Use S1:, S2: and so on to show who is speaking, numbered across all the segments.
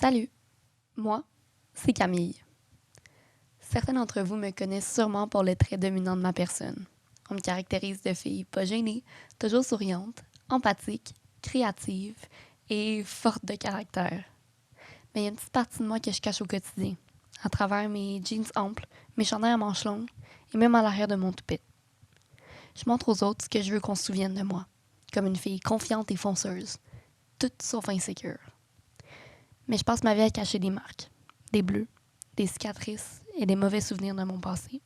S1: Salut, moi, c'est Camille. Certains d'entre vous me connaissent sûrement pour les traits dominants de ma personne. On me caractérise de fille pas gênée, toujours souriante, empathique, créative et forte de caractère. Mais il y a une petite partie de moi que je cache au quotidien, à travers mes jeans amples, mes chandails à manches longues et même à l'arrière de mon toupette. Je montre aux autres ce que je veux qu'on se souvienne de moi, comme une fille confiante et fonceuse, toute sauf insécure. Mais je passe ma vie à cacher des marques, des bleus, des cicatrices et des mauvais souvenirs de mon passé.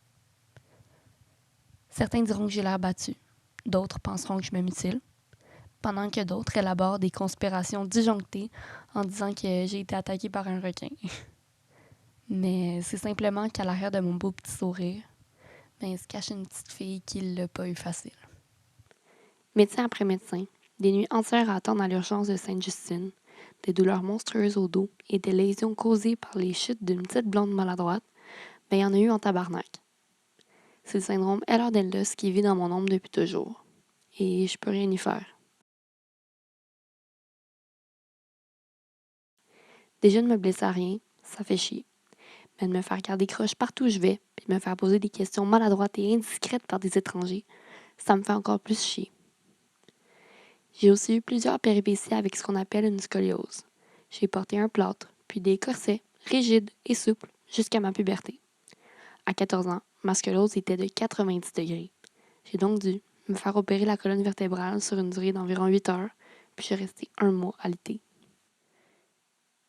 S1: Certains diront que j'ai l'air battue, d'autres penseront que je me mutile, pendant que d'autres élaborent des conspirations disjonctées en disant que j'ai été attaquée par un requin. Mais c'est simplement qu'à l'arrière de mon beau petit sourire, se cache une petite fille qui l'a pas eu facile.
S2: Médecin après médecin, des nuits entières à attendre à l'urgence de Sainte-Justine, des douleurs monstrueuses au dos et des lésions causées par les chutes d'une petite blonde maladroite, il y en a eu en tabarnak. C'est le syndrome Ehlers-Danlos qui vit dans mon ombre depuis toujours. Et je peux rien y faire. Déjà de me blesser à rien, ça fait chier. Mais de me faire garder croche partout où je vais, puis de me faire poser des questions maladroites et indiscrètes par des étrangers, ça me fait encore plus chier. J'ai aussi eu plusieurs péripéties avec ce qu'on appelle une scoliose. J'ai porté un plâtre, puis des corsets, rigides et souples, jusqu'à ma puberté. À 14 ans, ma scoliose était de 90 degrés. J'ai donc dû me faire opérer la colonne vertébrale sur une durée d'environ 8 heures, puis je suis restée 1 mois alitée.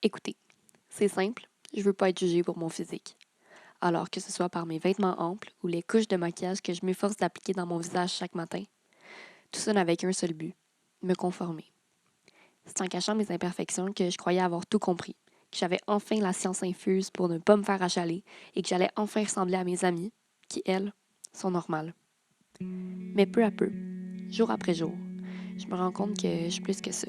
S2: Écoutez, c'est simple, je veux pas être jugée pour mon physique. Alors que ce soit par mes vêtements amples ou les couches de maquillage que je m'efforce d'appliquer dans mon visage chaque matin, tout ça n'avait qu'un seul but, me conformer. C'est en cachant mes imperfections que je croyais avoir tout compris, que j'avais enfin la science infuse pour ne pas me faire achaler et que j'allais enfin ressembler à mes amies, qui, elles, sont normales. Mais peu à peu, jour après jour, je me rends compte que je suis plus que ça.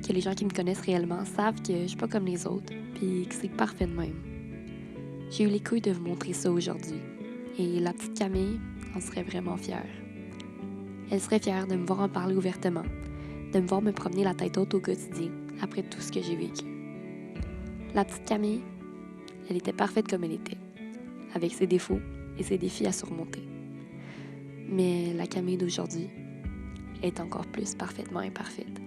S2: Que les gens qui me connaissent réellement savent que je suis pas comme les autres, puis que c'est parfait de même. J'ai eu les couilles de vous montrer ça aujourd'hui, et la petite Camille en serait vraiment fière. Elle serait fière de me voir en parler ouvertement, de me voir me promener la tête haute au quotidien après tout ce que j'ai vécu. La petite Camille, elle était parfaite comme elle était, avec ses défauts et ses défis à surmonter. Mais la Camille d'aujourd'hui est encore plus parfaitement imparfaite.